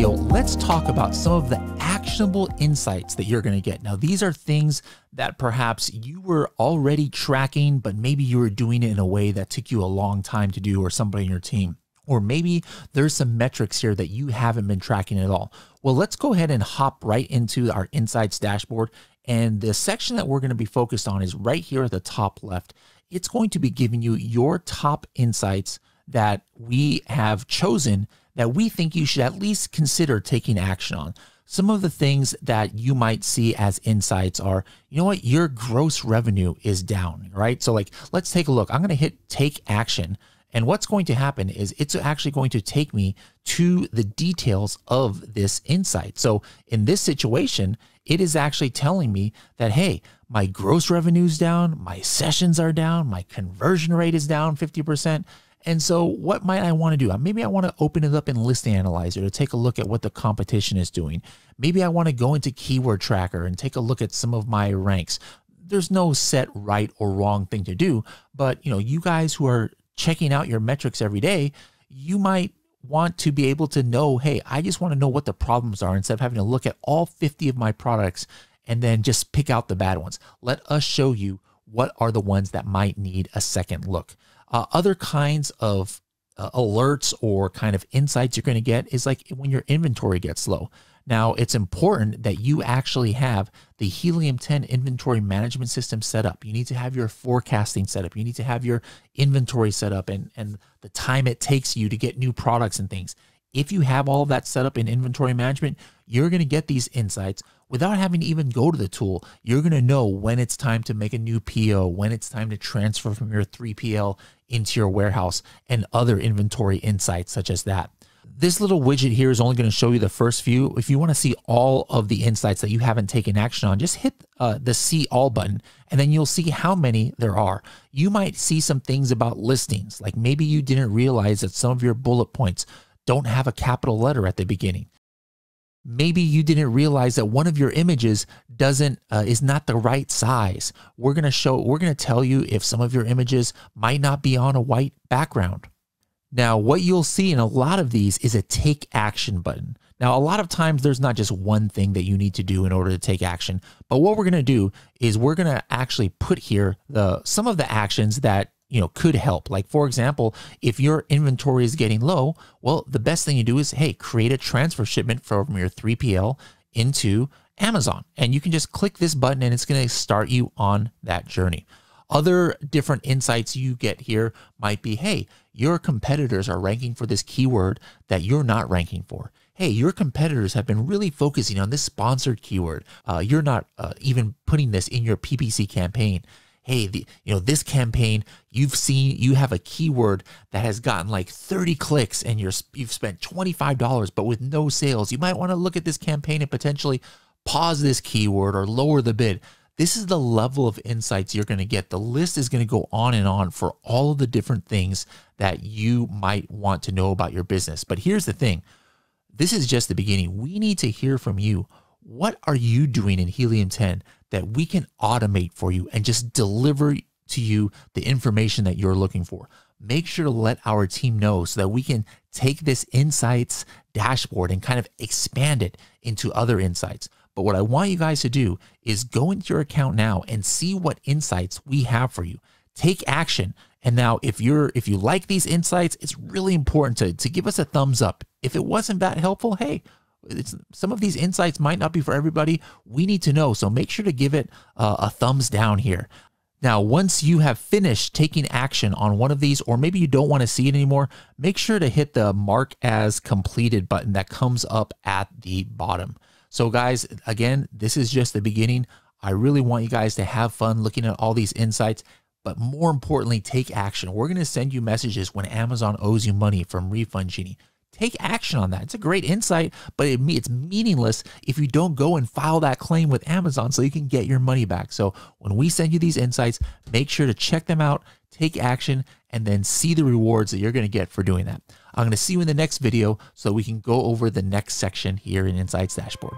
video, let's talk about some of the actionable insights that you're going to get. Now, these are things that perhaps you were already tracking, but maybe you were doing it in a way that took you a long time to do, or somebody in your team. Or maybe there's some metrics here that you haven't been tracking at all. Well, let's go ahead and hop right into our insights dashboard. And the section that we're going to be focused on is right here at the top left. It's going to be giving you your top insights that we have chosen that we think you should at least consider taking action on. Some of the things that you might see as insights are, you know what, your gross revenue is down, right? So like, let's take a look. I'm going to hit take action. And what's going to happen is it's actually going to take me to the details of this insight. So in this situation, it is actually telling me that, hey, my gross revenue is down, my sessions are down, my conversion rate is down 50%. And so what might I want to do? Maybe I want to open it up in Listing Analyzer to take a look at what the competition is doing. Maybe I want to go into Keyword Tracker and take a look at some of my ranks. There's no set right or wrong thing to do, but you guys who are checking out your metrics every day, you might want to be able to know, hey, I just want to know what the problems are instead of having to look at all 50 of my products and then just pick out the bad ones. Let us show you what are the ones that might need a second look. Other kinds of alerts or kind of insights you're going to get is like when your inventory gets low. Now, it's important that you actually have the Helium 10 inventory management system set up. You need to have your forecasting set up. You need to have your inventory set up and the time it takes you to get new products and things. If you have all of that set up in inventory management, you're going to get these insights without having to even go to the tool. You're going to know when it's time to make a new PO, when it's time to transfer from your 3PL into your warehouse, and other inventory insights such as that. This little widget here is only going to show you the first few. If you want to see all of the insights that you haven't taken action on, just hit the See All button, and then you'll see how many there are. You might see some things about listings, like maybe you didn't realize that some of your bullet points don't have a capital letter at the beginning. Maybe you didn't realize that one of your images is not the right size. We're going to tell you if some of your images might not be on a white background. Now, what you'll see in a lot of these is a take action button. Now, a lot of times there's not just one thing that you need to do in order to take action, but what we're going to do is we're going to actually put here some of the actions that could help. Like, for example, if your inventory is getting low, well, the best thing you do is, hey, create a transfer shipment from your 3PL into Amazon. And you can just click this button and it's going to start you on that journey. Other different insights you get here might be, hey, your competitors are ranking for this keyword that you're not ranking for. Hey, your competitors have been really focusing on this sponsored keyword. You're not even putting this in your PPC campaign. Hey, this campaign, you have a keyword that has gotten like 30 clicks and you've spent $25, but with no sales. You might want to look at this campaign and potentially pause this keyword or lower the bid. This is the level of insights you're going to get. The list is going to go on and on for all of the different things that you might want to know about your business. But here's the thing. This is just the beginning. We need to hear from you. What are you doing in Helium 10 that we can automate for you and just deliver to you the information that you're looking for? Make sure to let our team know so that we can take this insights dashboard and kind of expand it into other insights. But what I want you guys to do is go into your account now and see what insights we have for you. Take action. And now if you like these insights, it's really important to give us a thumbs up. If it wasn't that helpful, hey, some of these insights might not be for everybody. We need to know. So make sure to give it a thumbs down here. Now, once you have finished taking action on one of these, or maybe you don't want to see it anymore, make sure to hit the Mark as Completed button that comes up at the bottom. So guys, again, this is just the beginning. I really want you guys to have fun looking at all these insights, but more importantly, take action. We're going to send you messages when Amazon owes you money from Refund Genie. Take action on that. It's a great insight, but it's meaningless if you don't go and file that claim with Amazon so you can get your money back. So when we send you these insights, make sure to check them out, take action, and then see the rewards that you're going to get for doing that. I'm going to see you in the next video so we can go over the next section here in Insights Dashboard.